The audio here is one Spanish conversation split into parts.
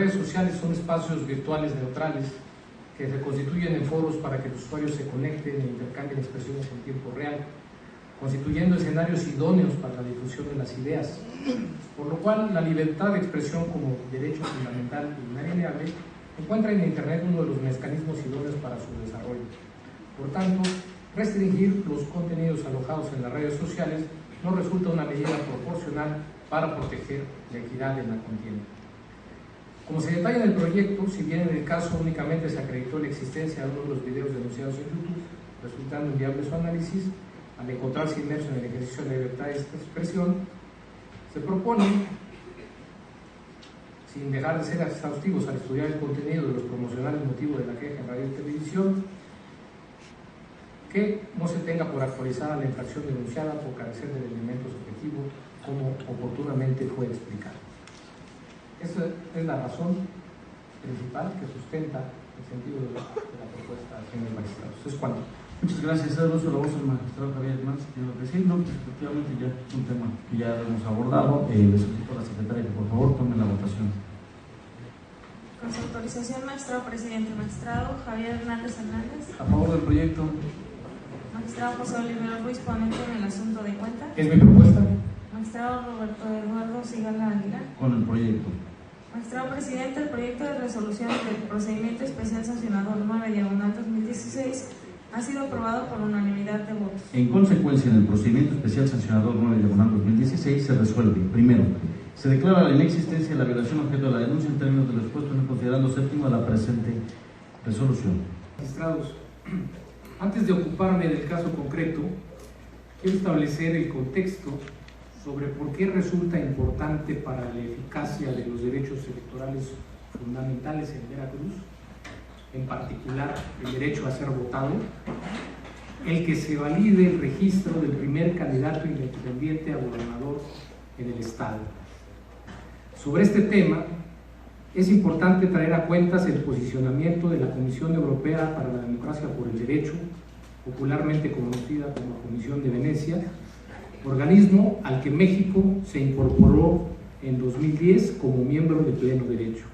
redes sociales son espacios virtuales neutrales que se constituyen en foros para que los usuarios se conecten e intercambien expresiones en tiempo real, constituyendo escenarios idóneos para la difusión de las ideas, por lo cual la libertad de expresión como derecho fundamental e inalienable encuentra en Internet uno de los mecanismos idóneos para su desarrollo. Por tanto, restringir los contenidos alojados en las redes sociales no resulta una medida proporcional para proteger la equidad en la contienda. Como se detalla en el proyecto, si bien en el caso únicamente se acreditó la existencia de uno de los videos denunciados en YouTube, resultando inviable su análisis, al encontrarse inmerso en el ejercicio de la libertad de expresión, se propone, sin dejar de ser exhaustivos al estudiar el contenido de los promocionales motivos de la queja en radio y televisión, que no se tenga por actualizada la infracción denunciada por carecer del elemento subjetivo, como oportunamente fue explicado. Esa es la razón principal que sustenta el sentido de la propuesta, señor magistrado. ¿Es cuánto? Muchas gracias. Cedo uso la voz al magistrado Javier Hernández, señor presidente. Pues efectivamente ya es un tema que ya hemos abordado. Le solicito a la secretaria que por favor tome la votación. Con su autorización, magistrado presidente. Magistrado Javier Hernández Hernández. A favor del proyecto. Magistrado José Olivero Ruiz, ponente en el asunto de cuenta. ¿Es mi propuesta? Magistrado Roberto Eduardo Sigala Aguilar. Con el proyecto. Magistrado presidente, el proyecto de resolución del procedimiento especial sancionador 9/2016 ha sido aprobado por unanimidad de votos. En consecuencia, en el procedimiento especial sancionador 9/2016 se resuelve: primero, se declara la inexistencia de la violación objeto de la denuncia en términos de lo expuesto en el considerando séptimo de la presente resolución. Magistrados, antes de ocuparme del caso concreto, quiero establecer el contexto sobre por qué resulta importante para la eficacia de los derechos electorales fundamentales en Veracruz, en particular el derecho a ser votado, el que se valide el registro del primer candidato independiente a gobernador en el Estado. Sobre este tema, es importante traer a cuentas el posicionamiento de la Comisión Europea para la Democracia por el Derecho, popularmente conocida como Comisión de Venecia, organismo al que México se incorporó en 2010 como miembro de pleno derecho.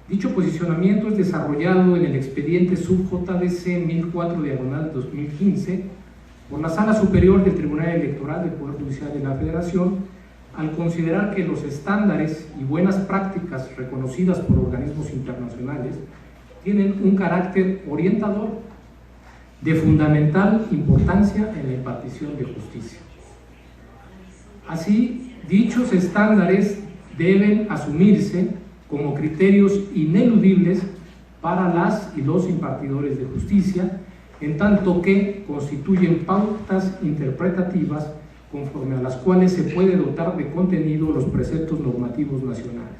Dicho posicionamiento es desarrollado en el expediente sub-JDC 1004/2015 por la Sala Superior del Tribunal Electoral del Poder Judicial de la Federación, al considerar que los estándares y buenas prácticas reconocidas por organismos internacionales tienen un carácter orientador de fundamental importancia en la impartición de justicia. Así, dichos estándares deben asumirse como criterios ineludibles para las y los impartidores de justicia, en tanto que constituyen pautas interpretativas conforme a las cuales se puede dotar de contenido los preceptos normativos nacionales.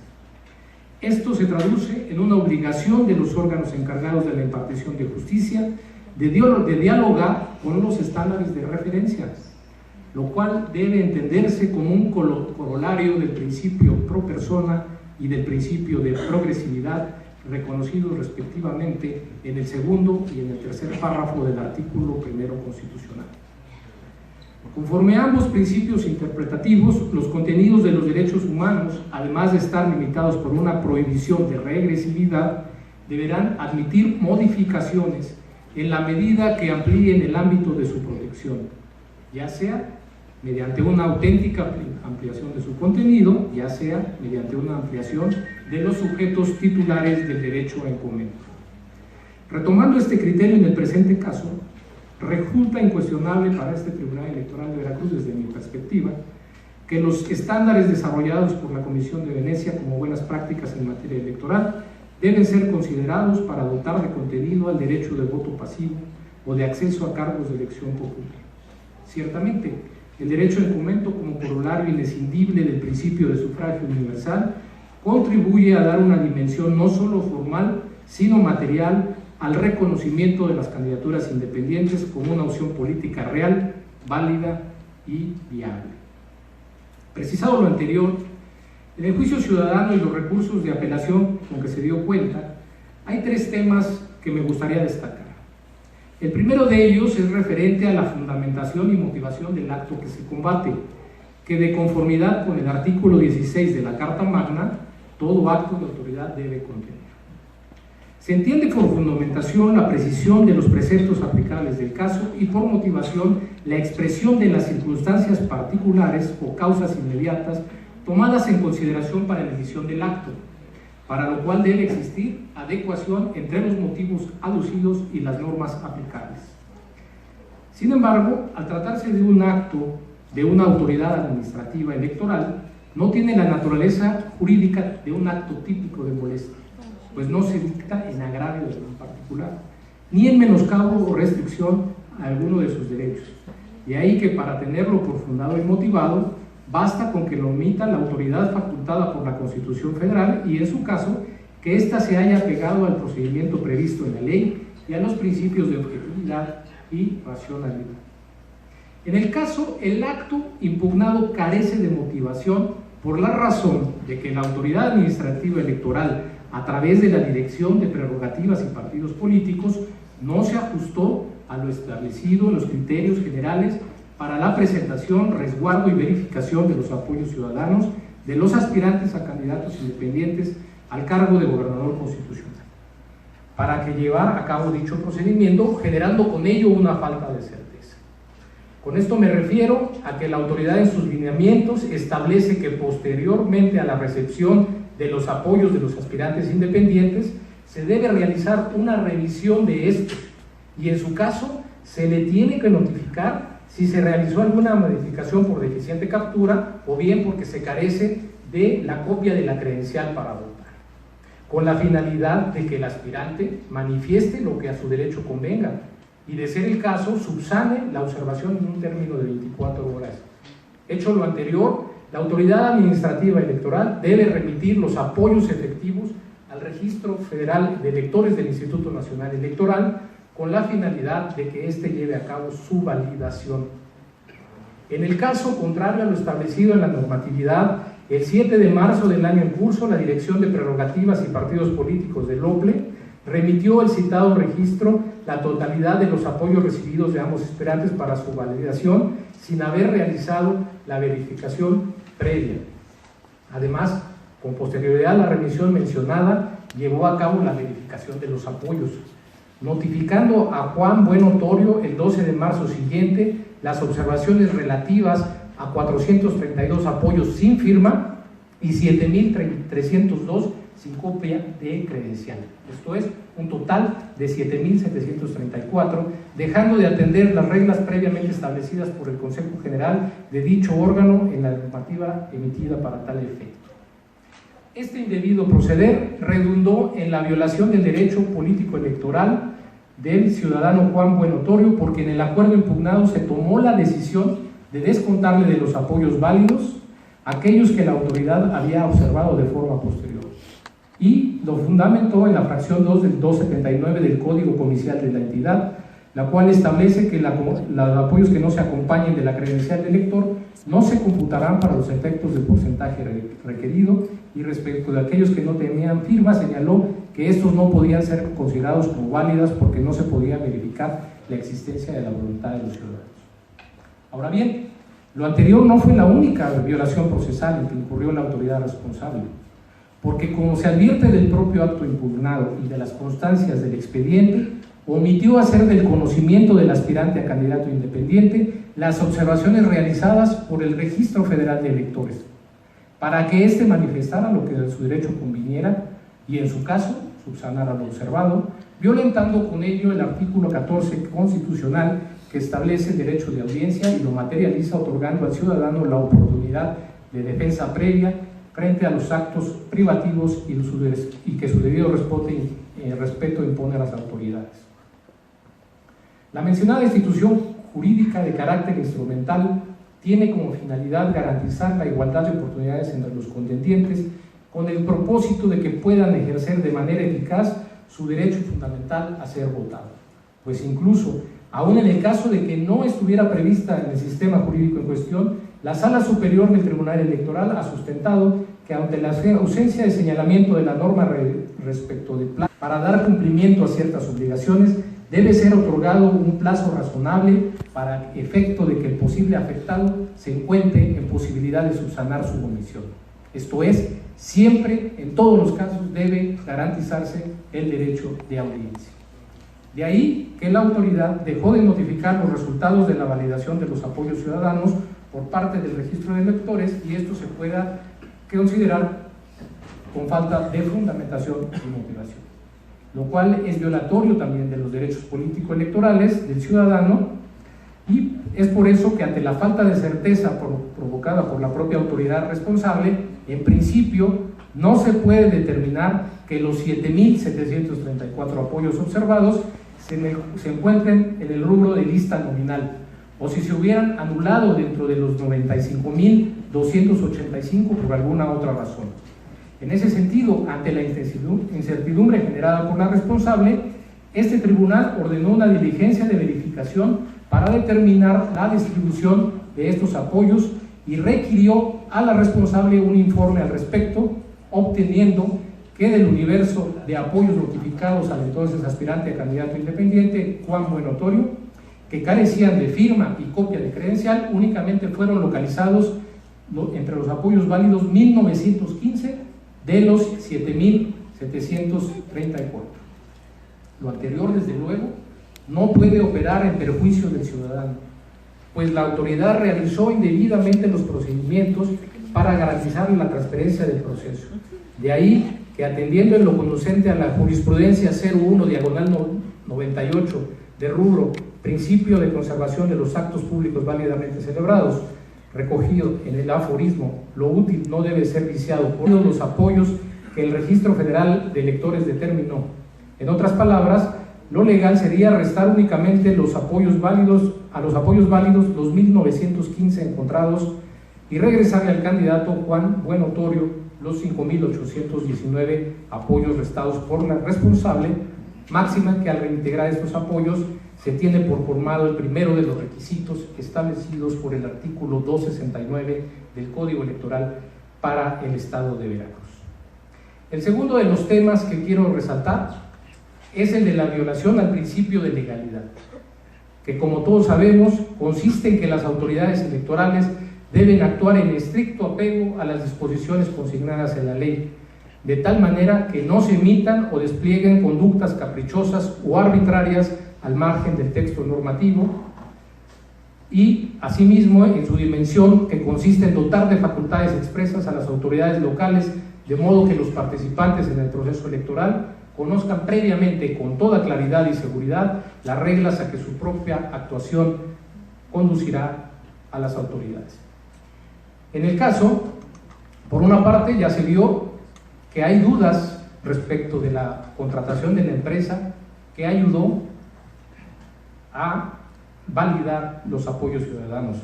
Esto se traduce en una obligación de los órganos encargados de la impartición de justicia de dialogar con los estándares de referencia, lo cual debe entenderse como un corolario del principio pro persona y del principio de progresividad reconocidos respectivamente en el segundo y en el tercer párrafo del artículo primero constitucional. Conforme a ambos principios interpretativos, los contenidos de los derechos humanos, además de estar limitados por una prohibición de regresividad, deberán admitir modificaciones en la medida que amplíen el ámbito de su protección, ya sea mediante una auténtica ampliación de su contenido, ya sea mediante una ampliación de los sujetos titulares del derecho en comento. Retomando este criterio en el presente caso, resulta incuestionable para este Tribunal Electoral de Veracruz, desde mi perspectiva, que los estándares desarrollados por la Comisión de Venecia como buenas prácticas en materia electoral deben ser considerados para dotar de contenido al derecho de voto pasivo o de acceso a cargos de elección popular. Ciertamente, el derecho en comento, como corolario inescindible del principio de sufragio universal, contribuye a dar una dimensión no solo formal, sino material al reconocimiento de las candidaturas independientes como una opción política real, válida y viable. Precisado lo anterior, en el juicio ciudadano y los recursos de apelación con que se dio cuenta, hay tres temas que me gustaría destacar. El primero de ellos es referente a la fundamentación y motivación del acto que se combate, que de conformidad con el artículo 16 de la Carta Magna todo acto de autoridad debe contener. Se entiende por fundamentación la precisión de los preceptos aplicables del caso y por motivación la expresión de las circunstancias particulares o causas inmediatas tomadas en consideración para la emisión del acto, para lo cual debe existir adecuación entre los motivos aducidos y las normas aplicables. Sin embargo, al tratarse de un acto de una autoridad administrativa electoral, no tiene la naturaleza jurídica de un acto típico de molestia, pues no se dicta en agravio de un particular, ni en menoscabo o restricción a alguno de sus derechos. De ahí que para tenerlo por fundado y motivado, basta con que lo omita la autoridad facultada por la Constitución Federal y, en su caso, que ésta se haya apegado al procedimiento previsto en la ley y a los principios de objetividad y racionalidad. En el caso, el acto impugnado carece de motivación por la razón de que la autoridad administrativa electoral, a través de la Dirección de Prerrogativas y Partidos Políticos, no se ajustó a lo establecido en los criterios generales para la presentación, resguardo y verificación de los apoyos ciudadanos de los aspirantes a candidatos independientes al cargo de gobernador constitucional, para que llevar a cabo dicho procedimiento, generando con ello una falta de certeza. Con esto me refiero a que la autoridad en sus lineamientos establece que posteriormente a la recepción de los apoyos de los aspirantes independientes se debe realizar una revisión de estos y, en su caso, se le tiene que notificar si se realizó alguna modificación por deficiente captura o bien porque se carece de la copia de la credencial para votar, con la finalidad de que el aspirante manifieste lo que a su derecho convenga y, de ser el caso, subsane la observación en un término de 24 horas. Hecho lo anterior, la autoridad administrativa electoral debe remitir los apoyos efectivos al Registro Federal de Electores del Instituto Nacional Electoral con la finalidad de que éste lleve a cabo su validación. En el caso contrario a lo establecido en la normatividad, el 7 de marzo del año en curso, la Dirección de Prerrogativas y Partidos Políticos del OPLE remitió al citado registro la totalidad de los apoyos recibidos de ambos aspirantes para su validación sin haber realizado la verificación previa. Además, con posterioridad a la remisión mencionada, llevó a cabo la verificación de los apoyos, notificando a Juan Bueno Torio el 12 de marzo siguiente las observaciones relativas a 432 apoyos sin firma y 7.302 sin copia de credencial. Esto es un total de 7.734, dejando de atender las reglas previamente establecidas por el Consejo General de dicho órgano en la normativa emitida para tal efecto. Este indebido proceder redundó en la violación del derecho político electoral del ciudadano Juan Bueno Torio, porque en el acuerdo impugnado se tomó la decisión de descontarle de los apoyos válidos aquellos que la autoridad había observado de forma posterior, y lo fundamentó en la fracción 2 del 279 del Código Comicial de la entidad, la cual establece que los apoyos que no se acompañen de la credencial del elector no se computarán para los efectos del porcentaje requerido, y respecto de aquellos que no tenían firma señaló que estos no podían ser considerados como válidas porque no se podía verificar la existencia de la voluntad de los ciudadanos. Ahora bien, lo anterior no fue la única violación procesal en que incurrió la autoridad responsable, porque, como se advierte del propio acto impugnado y de las constancias del expediente, omitió hacer del conocimiento del aspirante a candidato independiente las observaciones realizadas por el Registro Federal de Electores, para que éste manifestara lo que de su derecho conviniera y, en su caso, subsanara lo observado, violentando con ello el artículo 14 constitucional que establece el derecho de audiencia y lo materializa otorgando al ciudadano la oportunidad de defensa previa frente a los actos privativos y que su debido respeto impone a las autoridades. La mencionada institución jurídica de carácter instrumental tiene como finalidad garantizar la igualdad de oportunidades entre los contendientes con el propósito de que puedan ejercer de manera eficaz su derecho fundamental a ser votado, pues incluso, aún en el caso de que no estuviera prevista en el sistema jurídico en cuestión, la Sala Superior del Tribunal Electoral ha sustentado que, ante la ausencia de señalamiento de la norma respecto del plazo para dar cumplimiento a ciertas obligaciones, debe ser otorgado un plazo razonable para efecto de que el posible afectado se encuentre en posibilidad de subsanar su omisión. Esto es, siempre, en todos los casos, debe garantizarse el derecho de audiencia. De ahí que la autoridad dejó de notificar los resultados de la validación de los apoyos ciudadanos por parte del registro de electores y esto se pueda considerar con falta de fundamentación y motivación, lo cual es violatorio también de los derechos político-electorales del ciudadano, y es por eso que ante la falta de certeza provocada por la propia autoridad responsable, en principio no se puede determinar que los 7.734 apoyos observados se encuentren en el rubro de lista nominal, o si se hubieran anulado dentro de los 95.285 por alguna otra razón. En ese sentido, ante la incertidumbre generada por la responsable, este tribunal ordenó una diligencia de verificación para determinar la distribución de estos apoyos y requirió a la responsable un informe al respecto, obteniendo que del universo de apoyos notificados al entonces aspirante a candidato independiente, Juan Buenotorio, que carecían de firma y copia de credencial, únicamente fueron localizados entre los apoyos válidos 1.915 de los 7.734. Lo anterior, desde luego, no puede operar en perjuicio del ciudadano, pues la autoridad realizó indebidamente los procedimientos para garantizar la transparencia del proceso. De ahí que, atendiendo en lo conducente a la jurisprudencia 01/98 de rubro principio de conservación de los actos públicos válidamente celebrados, recogido en el aforismo, lo útil no debe ser viciado por los apoyos que el Registro Federal de Electores determinó. En otras palabras, lo legal sería restar únicamente los apoyos válidos los 1.915 encontrados y regresarle al candidato Juan Buenotorio los 5.819 apoyos restados por la responsable, máxima que al reintegrar estos apoyos se tiene por colmado el primero de los requisitos establecidos por el artículo 269 del Código Electoral para el Estado de Veracruz. El segundo de los temas que quiero resaltar es el de la violación al principio de legalidad, que, como todos sabemos, consiste en que las autoridades electorales deben actuar en estricto apego a las disposiciones consignadas en la ley, de tal manera que no se emitan o desplieguen conductas caprichosas o arbitrarias al margen del texto normativo, y asimismo en su dimensión, que consiste en dotar de facultades expresas a las autoridades locales, de modo que los participantes en el proceso electoral conozcan previamente con toda claridad y seguridad las reglas a que su propia actuación conducirá a las autoridades. En el caso, por una parte, ya se vio que hay dudas respecto de la contratación de la empresa que ayudó a validar los apoyos ciudadanos.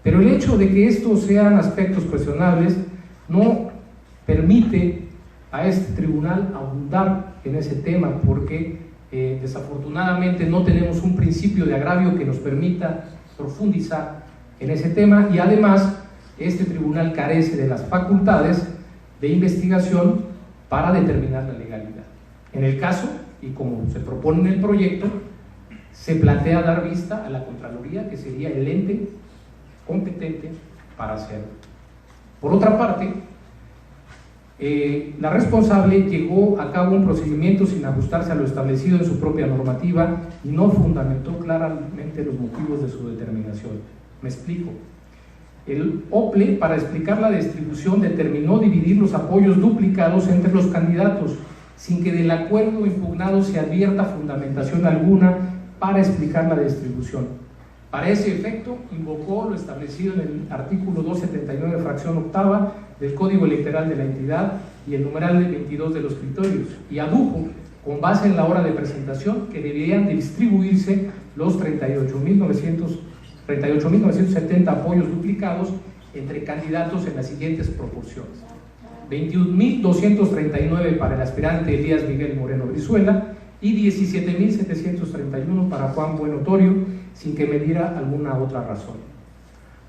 Pero el hecho de que estos sean aspectos cuestionables no permite a este tribunal abundar en ese tema, porque desafortunadamente no tenemos un principio de agravio que nos permita profundizar en ese tema, y además este tribunal carece de las facultades de investigación para determinar la legalidad. En el caso, y como se propone en el proyecto, se plantea dar vista a la Contraloría, que sería el ente competente para hacerlo. Por otra parte, la responsable llevó a cabo un procedimiento sin ajustarse a lo establecido en su propia normativa y no fundamentó claramente los motivos de su determinación. Me explico. El OPLE, para explicar la distribución, determinó dividir los apoyos duplicados entre los candidatos, sin que del acuerdo impugnado se advierta fundamentación alguna para explicar la distribución. Para ese efecto, invocó lo establecido en el artículo 279, fracción octava del Código Electoral de la entidad y el numeral de 22 de los criterios, y adujo, con base en la hora de presentación, que deberían distribuirse los 38.970 apoyos duplicados entre candidatos en las siguientes proporciones: 21.239 para el aspirante Elías Miguel Moreno Brizuela y 17.731 para Juan Buenotorio, sin que me diera alguna otra razón.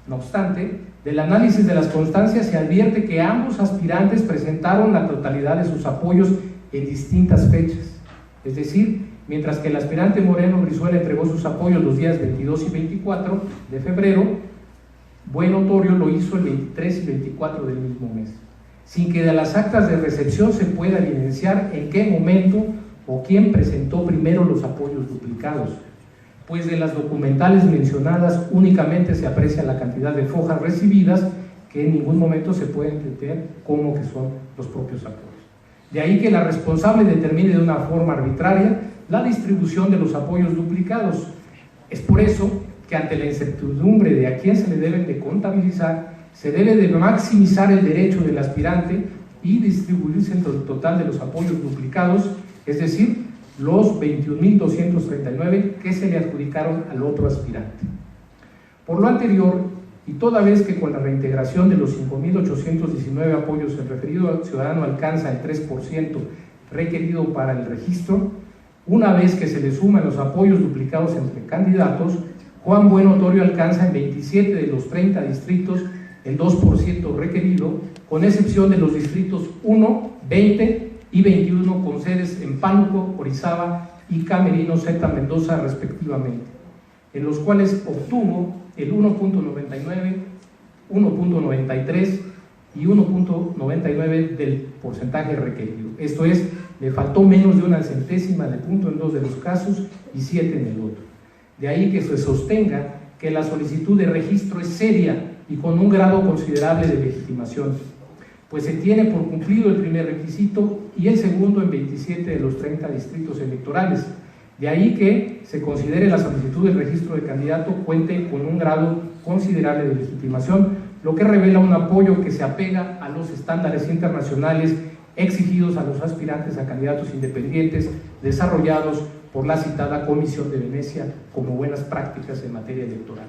No obstante, del análisis de las constancias se advierte que ambos aspirantes presentaron la totalidad de sus apoyos en distintas fechas, es decir, mientras que el aspirante Moreno Brizuela entregó sus apoyos los días 22 y 24 de febrero, Buenotorio lo hizo el 23 y 24 del mismo mes. sin que de las actas de recepción se pueda evidenciar en qué momento o quién presentó primero los apoyos duplicados, pues de las documentales mencionadas únicamente se aprecia la cantidad de fojas recibidas, que en ningún momento se puede entender cómo que son los propios apoyos. De ahí que la responsable determine de una forma arbitraria la distribución de los apoyos duplicados. Es por eso que ante la incertidumbre de a quién se le deben de contabilizar, se debe de maximizar el derecho del aspirante y distribuirse entre el total de los apoyos duplicados, es decir, los 21.239 que se le adjudicaron al otro aspirante. Por lo anterior, y toda vez que con la reintegración de los 5.819 apoyos el referido ciudadano alcanza el 3% requerido para el registro, una vez que se le suman los apoyos duplicados entre candidatos, Juan Bueno Torio alcanza en 27 de los 30 distritos el 2% requerido, con excepción de los distritos 1, 20 y 21 con sedes en Pánuco, Orizaba y Camerino Z Mendoza respectivamente, en los cuales obtuvo el 1.99, 1.93 y 1.99 del porcentaje requerido. Esto es, le faltó menos de una centésima de punto en 2 de los casos y 7 en el otro. De ahí que se sostenga que la solicitud de registro es seria y con un grado considerable de legitimación, pues se tiene por cumplido el primer requisito y el segundo en 27 de los 30 distritos electorales. De ahí que se considere la solicitud del registro de candidato cuente con un grado considerable de legitimación, lo que revela un apoyo que se apega a los estándares internacionales exigidos a los aspirantes a candidatos independientes desarrollados por la citada Comisión de Venecia como buenas prácticas en materia electoral.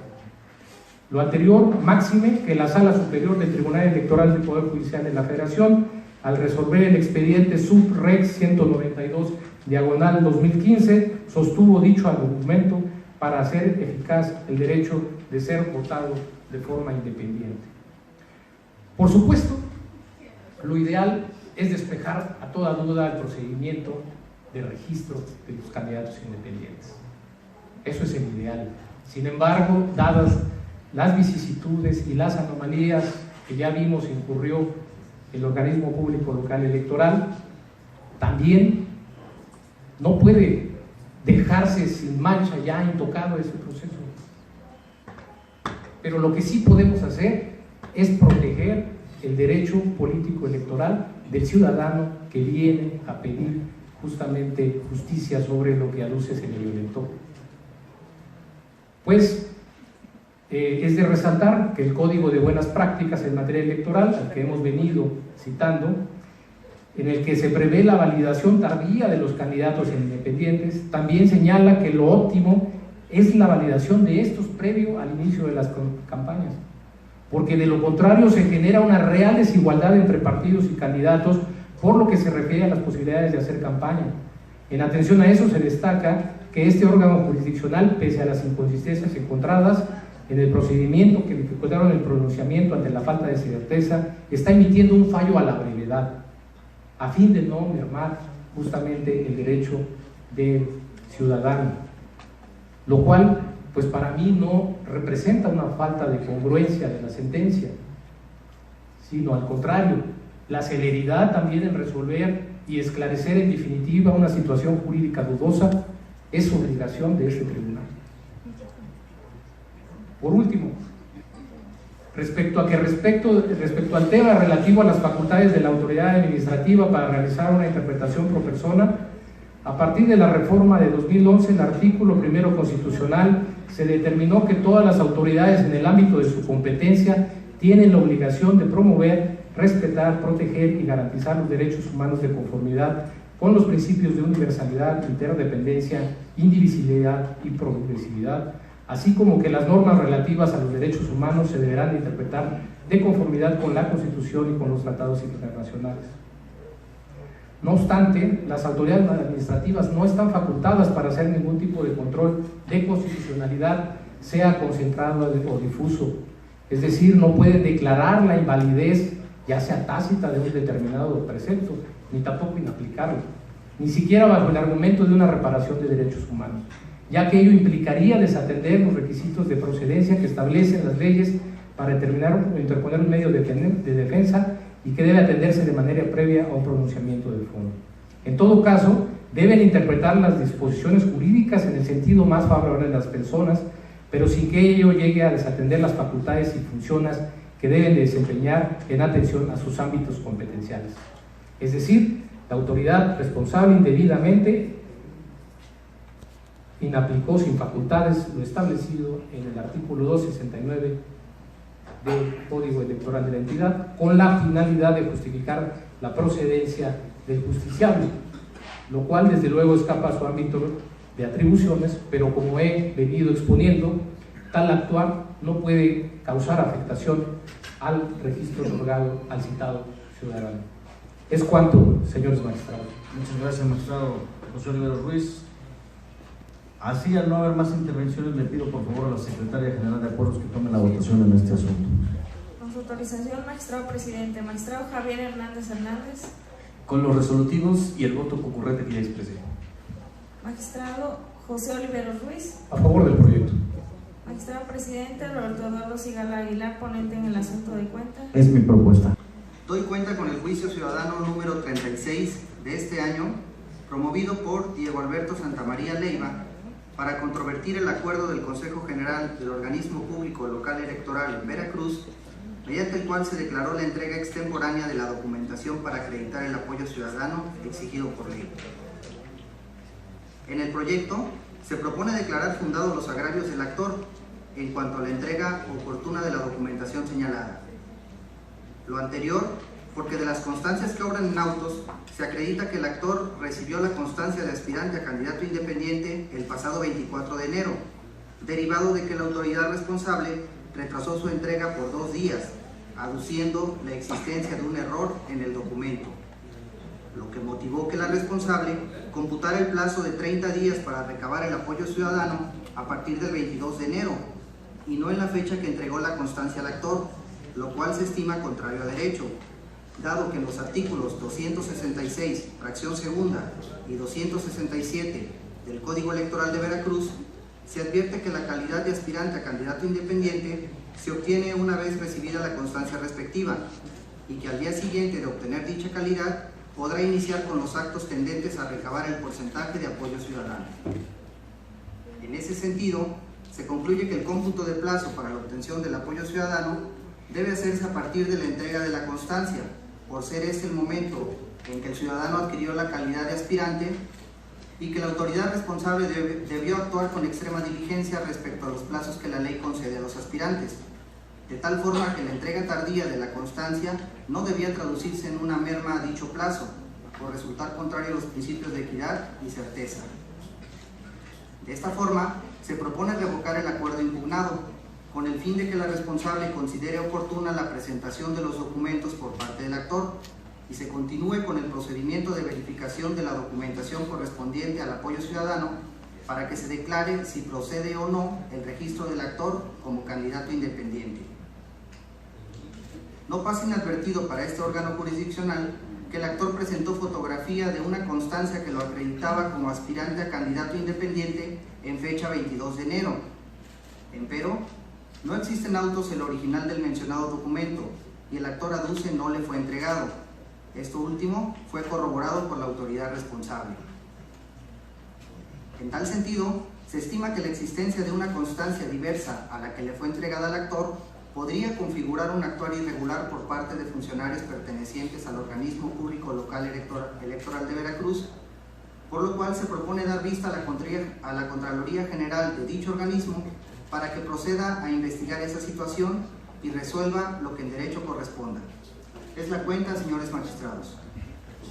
Lo anterior, máxime que la Sala Superior del Tribunal Electoral del Poder Judicial de la Federación, al resolver el expediente sub-rex 192/2015, sostuvo dicho argumento para hacer eficaz el derecho de ser votado de forma independiente. Por supuesto, lo ideal es despejar a toda duda el procedimiento de registro de los candidatos independientes. Eso es el ideal. Sin embargo, dadas las vicisitudes y las anomalías que ya vimos incurrió el organismo público local electoral, también no puede dejarse sin mancha ya intocado ese proceso. Pero lo que sí podemos hacer es proteger el derecho político electoral del ciudadano que viene a pedir justamente justicia sobre lo que a luces se le violentó. Pues es de resaltar que el Código de Buenas Prácticas en materia electoral, al que hemos venido citando, en el que se prevé la validación tardía de los candidatos independientes, también señala que lo óptimo es la validación de estos previo al inicio de las campañas, porque de lo contrario se genera una real desigualdad entre partidos y candidatos por lo que se refiere a las posibilidades de hacer campaña. En atención a eso se destaca que este órgano jurisdiccional, pese a las inconsistencias encontradas en el procedimiento que dificultaron el pronunciamiento ante la falta de certeza, está emitiendo un fallo a la brevedad, a fin de no mermar justamente el derecho del ciudadano, lo cual pues para mí no representa una falta de congruencia de la sentencia, sino al contrario, la celeridad también en resolver y esclarecer en definitiva una situación jurídica dudosa es obligación de este tribunal. Por último, respecto al tema relativo a las facultades de la autoridad administrativa para realizar una interpretación pro persona, a partir de la reforma de 2011, el artículo 1 constitucional se determinó que todas las autoridades en el ámbito de su competencia tienen la obligación de promover, respetar, proteger y garantizar los derechos humanos de conformidad con los principios de universalidad, interdependencia, indivisibilidad y progresividad, así como que las normas relativas a los derechos humanos se deberán interpretar de conformidad con la Constitución y con los tratados internacionales. No obstante, las autoridades administrativas no están facultadas para hacer ningún tipo de control de constitucionalidad, sea concentrado o difuso. Es decir, no pueden declarar la invalidez, ya sea tácita, de un determinado precepto, ni tampoco inaplicarlo, ni siquiera bajo el argumento de una reparación de derechos humanos, ya que ello implicaría desatender los requisitos de procedencia que establecen las leyes para determinar o interponer un medio de defensa y que debe atenderse de manera previa a un pronunciamiento del fondo. En todo caso, deben interpretar las disposiciones jurídicas en el sentido más favorable de las personas, pero sin que ello llegue a desatender las facultades y funciones que deben de desempeñar en atención a sus ámbitos competenciales. Es decir, la autoridad responsable indebidamente inaplicó sin facultades lo establecido en el artículo 269 del Código Electoral de la entidad, con la finalidad de justificar la procedencia del justiciable, lo cual desde luego escapa a su ámbito de atribuciones, pero como he venido exponiendo, tal actuar no puede causar afectación al registro otorgado al citado ciudadano. Es cuanto, señores magistrados. Muchas gracias, magistrado José Oliveros Ruiz. Así, al no haber más intervenciones, le pido por favor a la Secretaria General de Acuerdos que tome la votación en este asunto. Con su autorización, magistrado presidente, magistrado Javier Hernández Hernández. Con los resolutivos y el voto concurrente que ya expresé. Magistrado José Oliveros Ruiz. A favor del proyecto. Magistrado presidente Roberto Eduardo Sigala Aguilar, ponente en el asunto de cuenta. Es mi propuesta. Doy cuenta con el juicio ciudadano número 36 de este año, promovido por Diego Alberto Santamaría Leiva, para controvertir el acuerdo del Consejo General del Organismo Público Local Electoral en Veracruz, mediante el cual se declaró la entrega extemporánea de la documentación para acreditar el apoyo ciudadano exigido por ley. En el proyecto se propone declarar fundados los agravios del actor en cuanto a la entrega oportuna de la documentación señalada. Lo anterior, porque de las constancias que obran en autos, se acredita que el actor recibió la constancia de aspirante a candidato independiente el pasado 24 de enero, derivado de que la autoridad responsable retrasó su entrega por 2 días, aduciendo la existencia de un error en el documento, lo que motivó que la responsable computara el plazo de 30 días para recabar el apoyo ciudadano a partir del 22 de enero, y no en la fecha que entregó la constancia al actor, lo cual se estima contrario a derecho, dado que en los artículos 266, fracción segunda, y 267 del Código Electoral de Veracruz, se advierte que la calidad de aspirante a candidato independiente se obtiene una vez recibida la constancia respectiva, y que al día siguiente de obtener dicha calidad podrá iniciar con los actos tendentes a recabar el porcentaje de apoyo ciudadano. En ese sentido, se concluye que el cómputo de plazo para la obtención del apoyo ciudadano debe hacerse a partir de la entrega de la constancia, por ser este el momento en que el ciudadano adquirió la calidad de aspirante y que la autoridad responsable debió actuar con extrema diligencia respecto a los plazos que la ley concede a los aspirantes, de tal forma que la entrega tardía de la constancia no debía traducirse en una merma a dicho plazo, por resultar contrario a los principios de equidad y certeza. De esta forma, se propone revocar el acuerdo impugnado, con el fin de que la responsable considere oportuna la presentación de los documentos por parte del actor y se continúe con el procedimiento de verificación de la documentación correspondiente al apoyo ciudadano para que se declare si procede o no el registro del actor como candidato independiente. No pasa inadvertido para este órgano jurisdiccional que el actor presentó fotografía de una constancia que lo acreditaba como aspirante a candidato independiente en fecha 22 de enero. Empero, no existe en autos el original del mencionado documento y el actor aduce no le fue entregado. Esto último fue corroborado por la autoridad responsable. En tal sentido, se estima que la existencia de una constancia diversa a la que le fue entregada al actor podría configurar un actuar irregular por parte de funcionarios pertenecientes al Organismo Público Local Electoral de Veracruz, por lo cual se propone dar vista a la Contraloría General de dicho organismo para que proceda a investigar esa situación y resuelva lo que en derecho corresponda. Es la cuenta, señores magistrados.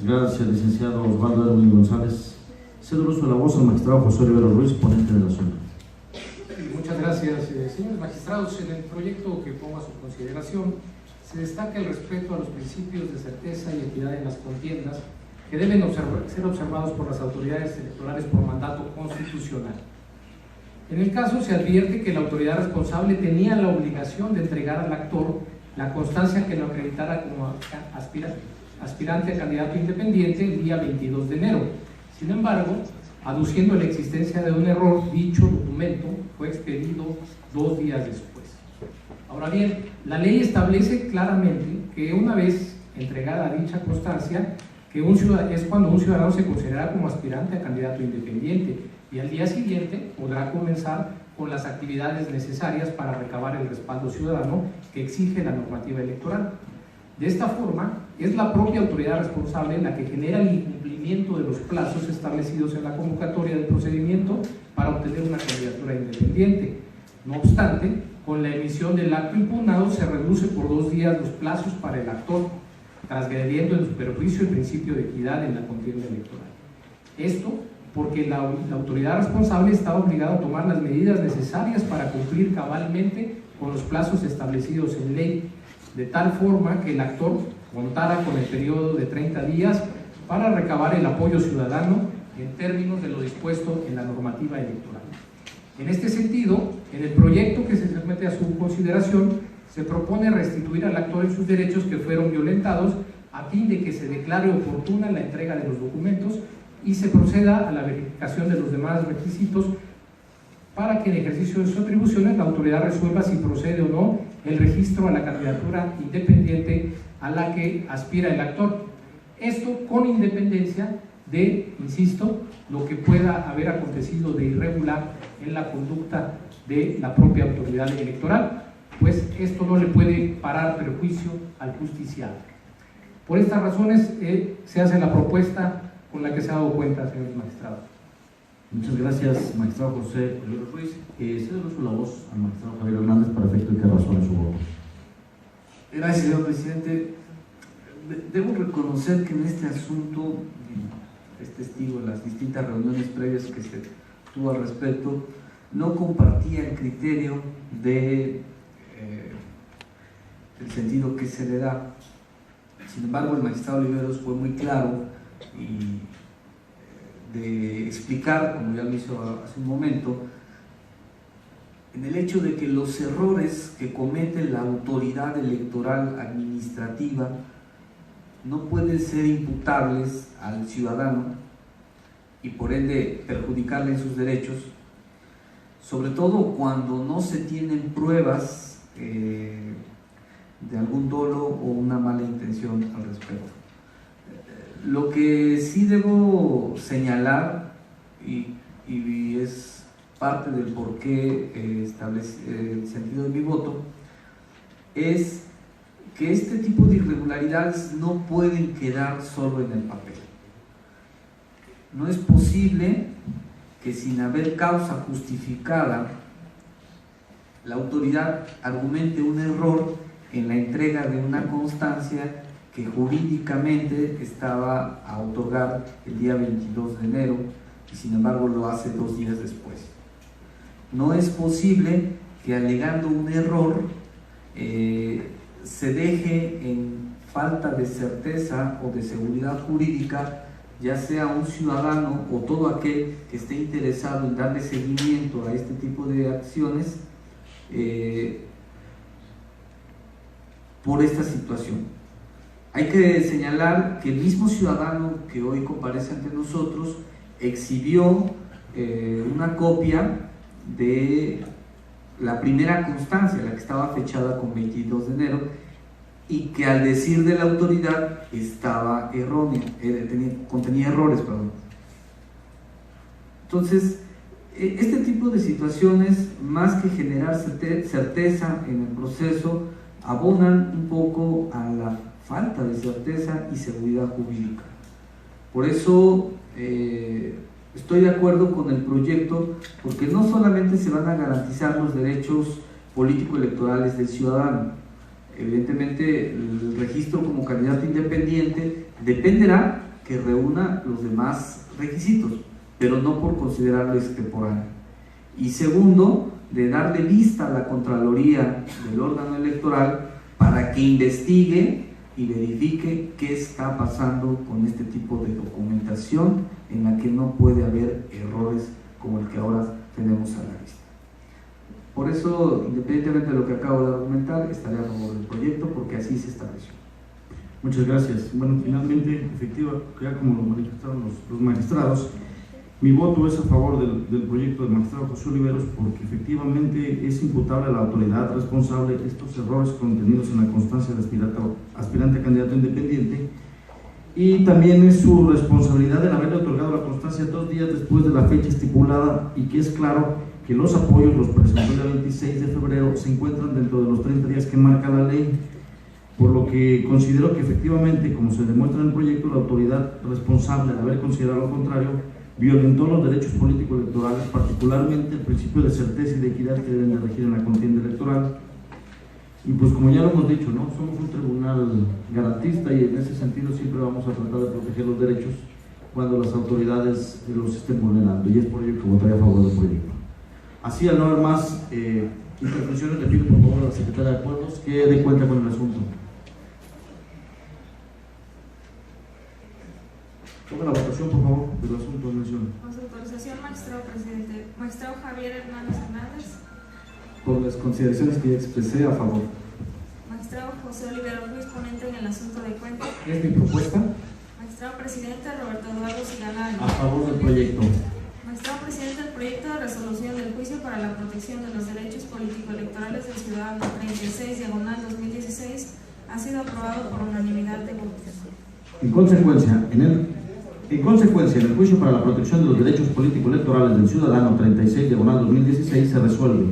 Gracias, licenciado Osvaldo Edwin González. Cedo el uso de la voz al magistrado José Oliveros Ruiz, ponente del asunto. Muchas gracias, señores magistrados. En el proyecto que pongo a su consideración se destaca el respeto a los principios de certeza y equidad en las contiendas que deben ser observados por las autoridades electorales por mandato constitucional. En el caso se advierte que la autoridad responsable tenía la obligación de entregar al actor la constancia que lo acreditara como aspirante a candidato independiente el día 22 de enero. Sin embargo, aduciendo la existencia de un error, dicho documento fue expedido 2 días después. Ahora bien, la ley establece claramente que una vez entregada dicha constancia, que es cuando un ciudadano se considera como aspirante a candidato independiente y al día siguiente podrá comenzar con las actividades necesarias para recabar el respaldo ciudadano que exige la normativa electoral. De esta forma, es la propia autoridad responsable la que genera el incumplimiento de los plazos establecidos en la convocatoria del procedimiento para obtener una candidatura independiente. No obstante, con la emisión del acto impugnado se reduce por 2 días los plazos para el actor, transgrediendo en su perjuicio el principio de equidad en la contienda electoral. Esto porque la autoridad responsable está obligada a tomar las medidas necesarias para cumplir cabalmente con los plazos establecidos en ley, de tal forma que el actor contara con el periodo de 30 días para recabar el apoyo ciudadano en términos de lo dispuesto en la normativa electoral. En este sentido, en el proyecto que se somete a su consideración, se propone restituir al actor en sus derechos que fueron violentados a fin de que se declare oportuna la entrega de los documentos y se proceda a la verificación de los demás requisitos para que en ejercicio de sus atribuciones la autoridad resuelva si procede o no el registro a la candidatura independiente a la que aspira el actor. Esto con independencia de, insisto, lo que pueda haber acontecido de irregular en la conducta de la propia autoridad electoral, pues esto no le puede parar perjuicio al justiciable. Por estas razones se hace la propuesta con la que se ha dado cuenta, señores magistrados. Muchas gracias, magistrado José Oliveros Ruiz. Cedo el uso de la voz al magistrado Javier Hernández para efecto de que razone su voto. Gracias, señor presidente. Debo reconocer que en este asunto, es testigo de las distintas reuniones previas que se tuvo al respecto, no compartía el criterio de el sentido que se le da. Sin embargo, el magistrado Oliveros fue muy claro y de explicar, como ya lo hizo hace un momento, en el hecho de que los errores que comete la autoridad electoral administrativa no pueden ser imputables al ciudadano y por ende perjudicarle en sus derechos, sobre todo cuando no se tienen pruebas de algún dolo o una mala intención al respecto. Lo que sí debo señalar, y es parte del por qué establece el sentido de mi voto, es que este tipo de irregularidades no pueden quedar solo en el papel. No es posible que sin haber causa justificada la autoridad argumente un error en la entrega de una constancia que jurídicamente estaba a otorgar el día 22 de enero y sin embargo lo hace 2 días después. No es posible que alegando un error se deje en falta de certeza o de seguridad jurídica, ya sea un ciudadano o todo aquel que esté interesado en darle seguimiento a este tipo de acciones por esta situación. Hay que señalar que el mismo ciudadano que hoy comparece ante nosotros exhibió una copia de la primera constancia, la que estaba fechada con 22 de enero y que al decir de la autoridad estaba errónea, contenía errores, perdón. Entonces, este tipo de situaciones, más que generar certeza en el proceso, abonan un poco a la falta de certeza y seguridad jurídica. Por eso estoy de acuerdo con el proyecto, porque no solamente se van a garantizar los derechos político-electorales del ciudadano. Evidentemente, el registro como candidato independiente dependerá que reúna los demás requisitos, pero no por considerarlo extemporáneo. Y segundo, de darle vista a la Contraloría del órgano electoral para que investigue y verifique qué está pasando con este tipo de documentación en la que no puede haber errores como el que ahora tenemos a la vista. Por eso, independientemente de lo que acabo de argumentar, estaré a favor del proyecto porque así se estableció. Muchas gracias. Bueno, finalmente, efectivo, ya como lo manifestaron los magistrados, Mi voto es a favor del proyecto del magistrado José Oliveros porque efectivamente es imputable a la autoridad responsable estos errores contenidos en la constancia del aspirante a candidato independiente, y también es su responsabilidad en haberle otorgado la constancia 2 días después de la fecha estipulada, y que es claro que los apoyos los presentó el 26 de febrero, se encuentran dentro de los 30 días que marca la ley, por lo que considero que efectivamente, como se demuestra en el proyecto, la autoridad responsable de haber considerado lo contrario violentó los derechos políticos electorales, particularmente el principio de certeza y de equidad que deben de regir en la contienda electoral. Y pues como ya lo hemos dicho, ¿no? Somos un tribunal garantista y en ese sentido siempre vamos a tratar de proteger los derechos cuando las autoridades los estén vulnerando, y es por ello que votaré a favor del proyecto. Así, al no haber más intervenciones, le pido por favor a la secretaria de Acuerdos que dé cuenta con el asunto. Tome la votación, por favor, del asunto en mención. Con su autorización, magistrado presidente. Magistrado Javier Hernández. Por las consideraciones que ya expresé, a favor. Magistrado José Oliveros Ruiz, ponente en el asunto de cuenta. Es mi propuesta. Magistrado presidente Roberto Eduardo Cigalán. A favor del proyecto. Magistrado presidente, el proyecto de resolución del juicio para la protección de los derechos político-electorales del ciudadano 36/2016 ha sido aprobado por unanimidad de votos. En consecuencia, en el juicio para la protección de los derechos político-electorales del ciudadano 36/2016 se resuelve: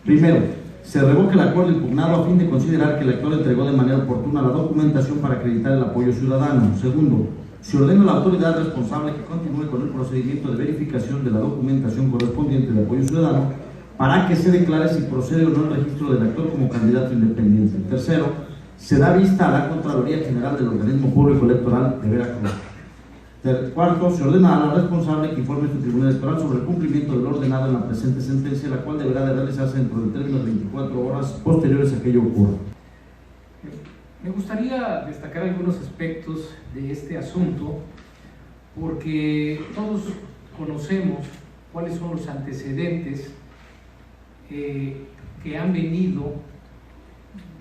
primero, se revoca el acuerdo impugnado a fin de considerar que el elector entregó de manera oportuna la documentación para acreditar el apoyo ciudadano. Segundo, se ordena a la autoridad responsable que continúe con el procedimiento de verificación de la documentación correspondiente de apoyo ciudadano para que se declare si procede o no el registro del elector como candidato independiente. Tercero, se da vista a la Contraloría General del Organismo Público Electoral de Veracruz. Cuarto, se ordena a la responsable que informe a este Tribunal Electoral sobre el cumplimiento del ordenado en la presente sentencia, la cual deberá de realizarse dentro del término de 24 horas posteriores a que ello ocurra. Me gustaría destacar algunos aspectos de este asunto, porque todos conocemos cuáles son los antecedentes que han venido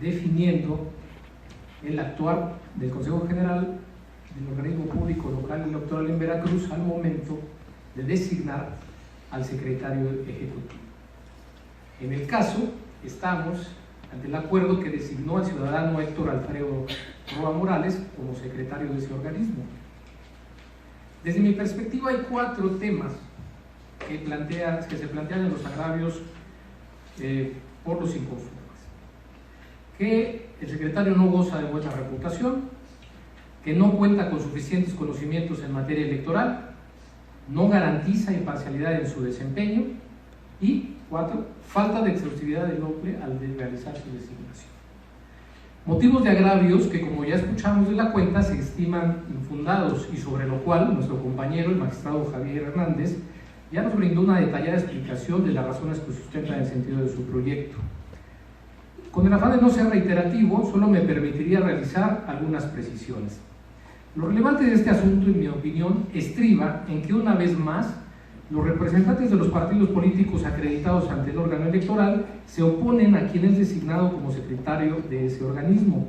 definiendo el actuar del Consejo General del Organismo Público Local Electoral en Veracruz al momento de designar al secretario ejecutivo. En el caso, estamos ante el acuerdo que designó al ciudadano Héctor Alfredo Roa Morales como secretario de ese organismo. Desde mi perspectiva hay 4 temas que se plantean en los agravios por los inconformes. Que el secretario no goza de buena reputación, que no cuenta con suficientes conocimientos en materia electoral, no garantiza imparcialidad en su desempeño, y 4, falta de exhaustividad del hombre al realizar su designación. Motivos de agravios que, como ya escuchamos de la cuenta, se estiman infundados y sobre lo cual nuestro compañero, el magistrado Javier Hernández, ya nos brindó una detallada explicación de las razones que sustentan el sentido de su proyecto. Con el afán de no ser reiterativo, solo me permitiría realizar algunas precisiones. Lo relevante de este asunto, en mi opinión, estriba en que una vez más los representantes de los partidos políticos acreditados ante el órgano electoral se oponen a quien es designado como secretario de ese organismo.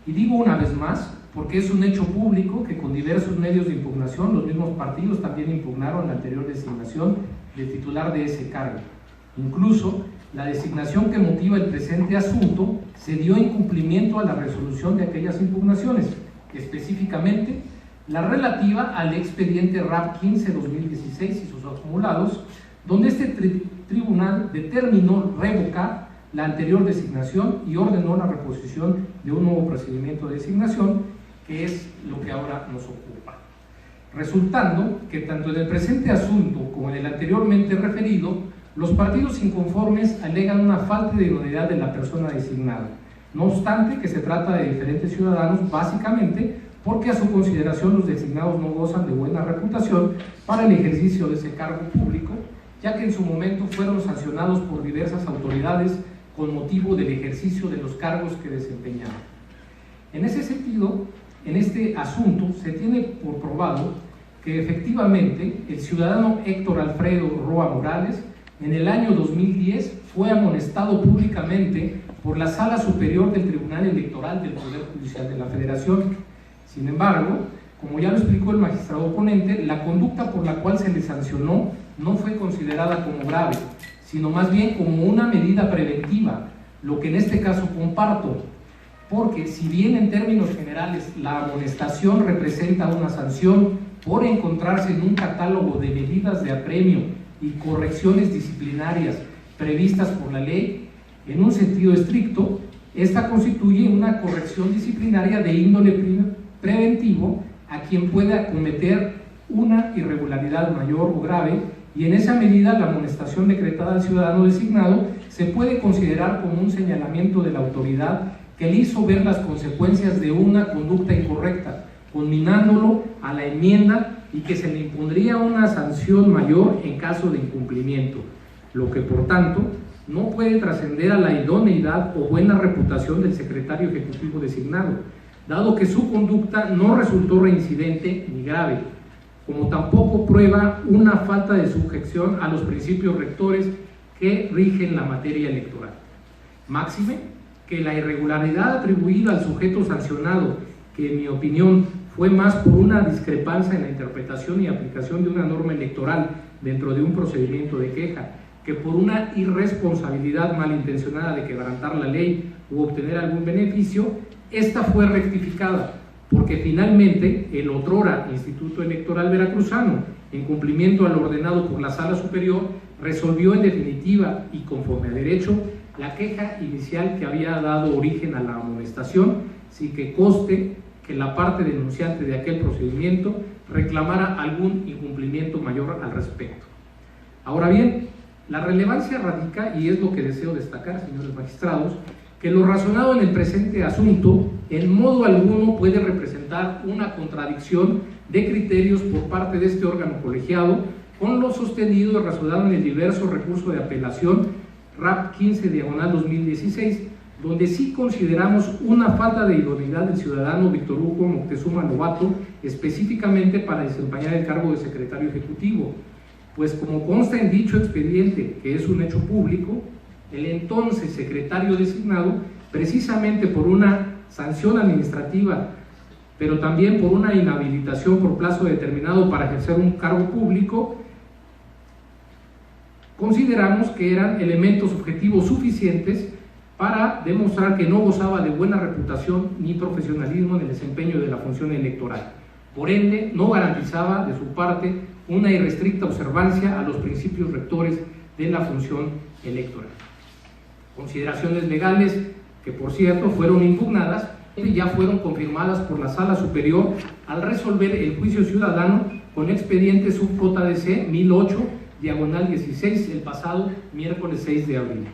Y digo una vez más porque es un hecho público que con diversos medios de impugnación los mismos partidos también impugnaron la anterior designación del titular de ese cargo. Incluso la designación que motiva el presente asunto se dio en cumplimiento a la resolución de aquellas impugnaciones, específicamente la relativa al expediente RAP 15-2016 y sus acumulados, donde este tribunal determinó revocar la anterior designación y ordenó la reposición de un nuevo procedimiento de designación, que es lo que ahora nos ocupa. Resultando que tanto en el presente asunto como en el anteriormente referido, los partidos inconformes alegan una falta de idoneidad de la persona designada, no obstante que se trata de diferentes ciudadanos, básicamente porque a su consideración los designados no gozan de buena reputación para el ejercicio de ese cargo público, ya que en su momento fueron sancionados por diversas autoridades con motivo del ejercicio de los cargos que desempeñaban. En ese sentido, en este asunto se tiene por probado que efectivamente el ciudadano Héctor Alfredo Roa Morales en el año 2010 fue amonestado públicamente por la Sala Superior del Tribunal Electoral del Poder Judicial de la Federación. Sin embargo, Como ya lo explicó el magistrado ponente, la conducta por la cual se le sancionó no fue considerada como grave, sino más bien como una medida preventiva, lo que en este caso comparto, porque si bien en términos generales la amonestación representa una sanción por encontrarse en un catálogo de medidas de apremio y correcciones disciplinarias previstas por la ley, en un sentido estricto, esta constituye una corrección disciplinaria de índole preventivo a quien pueda cometer una irregularidad mayor o grave, y en esa medida la amonestación decretada al ciudadano designado se puede considerar como un señalamiento de la autoridad que le hizo ver las consecuencias de una conducta incorrecta, conminándolo a la enmienda y que se le impondría una sanción mayor en caso de incumplimiento, lo que por tanto no puede trascender a la idoneidad o buena reputación del secretario ejecutivo designado, dado que su conducta no resultó reincidente ni grave, como tampoco prueba una falta de sujeción a los principios rectores que rigen la materia electoral. Máxime que la irregularidad atribuida al sujeto sancionado, que en mi opinión fue más por una discrepancia en la interpretación y aplicación de una norma electoral dentro de un procedimiento de queja, que por una irresponsabilidad malintencionada de quebrantar la ley u obtener algún beneficio, esta fue rectificada, porque finalmente el otrora Instituto Electoral Veracruzano, en cumplimiento a lo ordenado por la Sala Superior, resolvió en definitiva y conforme a derecho la queja inicial que había dado origen a la amonestación, sin que conste que la parte denunciante de aquel procedimiento reclamara algún incumplimiento mayor al respecto. Ahora bien, la relevancia radica, y es lo que deseo destacar, señores magistrados, que lo razonado en el presente asunto en modo alguno puede representar una contradicción de criterios por parte de este órgano colegiado con lo sostenido y razonado en el diverso recurso de apelación RAP 15/2016, donde sí consideramos una falta de idoneidad del ciudadano Víctor Hugo Moctezuma Lobato específicamente para desempeñar el cargo de secretario ejecutivo, pues como consta en dicho expediente, que es un hecho público, el entonces secretario designado, precisamente por una sanción administrativa, pero también por una inhabilitación por plazo determinado para ejercer un cargo público, consideramos que eran elementos objetivos suficientes para demostrar que no gozaba de buena reputación ni profesionalismo en el desempeño de la función electoral. Por ende, no garantizaba de su parte una irrestricta observancia a los principios rectores de la función electoral. Consideraciones legales que, por cierto, fueron impugnadas y ya fueron confirmadas por la Sala Superior al resolver el juicio ciudadano con expediente sub JDC 1008/16 el pasado miércoles 6 de abril.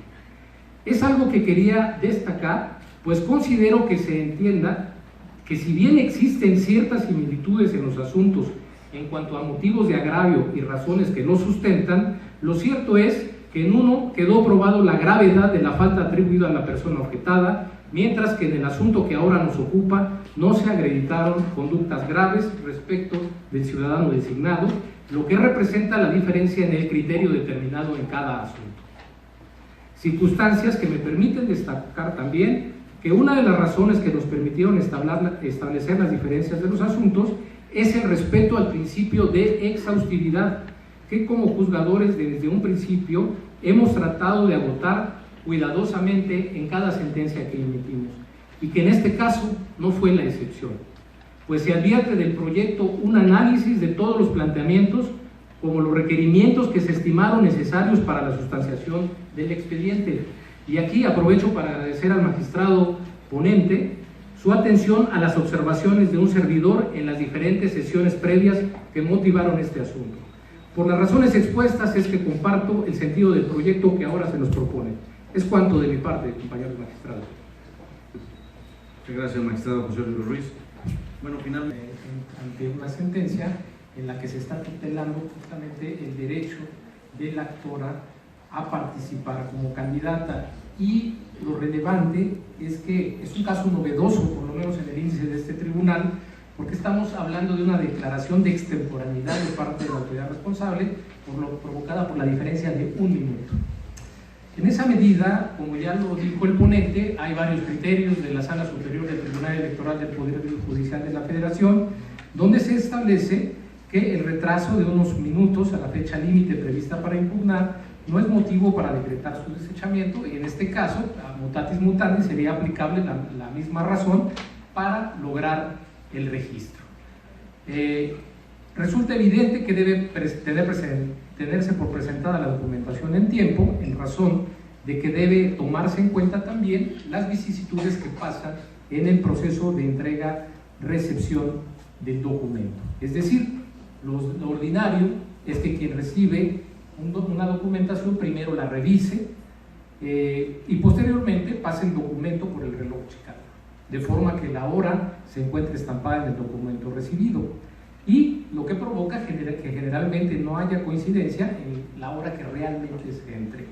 Es algo que quería destacar, pues considero que se entienda que si bien existen ciertas similitudes en los asuntos en cuanto a motivos de agravio y razones que los sustentan, lo cierto es que en uno quedó probado la gravedad de la falta atribuida a la persona objetada, mientras que en el asunto que ahora nos ocupa no se acreditaron conductas graves respecto del ciudadano designado, lo que representa la diferencia en el criterio determinado en cada asunto. Circunstancias que me permiten destacar también que una de las razones que nos permitieron establecer las diferencias de los asuntos es el respeto al principio de exhaustividad, que como juzgadores desde un principio hemos tratado de agotar cuidadosamente en cada sentencia que emitimos, y que en este caso no fue la excepción, pues se advierte del proyecto un análisis de todos los planteamientos, como los requerimientos que se estimaron necesarios para la sustanciación del expediente. Y aquí aprovecho para agradecer al magistrado ponente su atención a las observaciones de un servidor en las diferentes sesiones previas que motivaron este asunto. Por las razones expuestas es que comparto el sentido del proyecto que ahora se nos propone. Es cuanto de mi parte, compañeros magistrados. Muchas gracias, magistrado José Luis Ruiz. Bueno, finalmente, ante una sentencia en la que se está tutelando justamente el derecho de la actora a participar como candidata, y lo relevante es que es un caso novedoso, por lo menos en el índice de este tribunal, porque estamos hablando de una declaración de extemporaneidad de parte de la autoridad responsable, provocada por la diferencia de 1 minuto. En esa medida, como ya lo dijo el ponente, hay varios criterios de la Sala Superior del Tribunal Electoral del Poder Judicial de la Federación donde se establece que el retraso de unos minutos a la fecha límite prevista para impugnar no es motivo para decretar su desechamiento, y en este caso, a mutatis mutandis, sería aplicable la misma razón para lograr el registro. Resulta evidente que debe tenerse por presentada la documentación en tiempo, en razón de que debe tomarse en cuenta también las vicisitudes que pasan en el proceso de entrega-recepción del documento. Es decir, lo ordinario es que quien recibe una documentación primero la revise y posteriormente pase el documento por el reloj checador, de forma que la hora se encuentre estampada en el documento recibido, y lo que provoca que generalmente no haya coincidencia en la hora que realmente se entrega.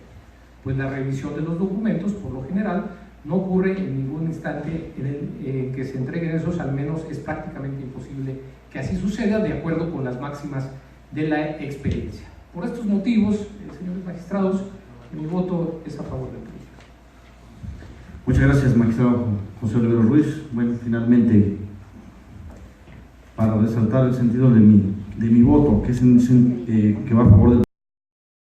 Pues la revisión de los documentos, por lo general, no ocurre en ningún instante en que se entreguen esos, al menos es prácticamente imposible que así suceda, de acuerdo con las máximas de la experiencia. Por estos motivos, señores magistrados, mi voto es a favor del proyecto. Muchas gracias, magistrado José Olivero Ruiz. Bueno, finalmente, para resaltar el sentido de mi voto, que va a favor del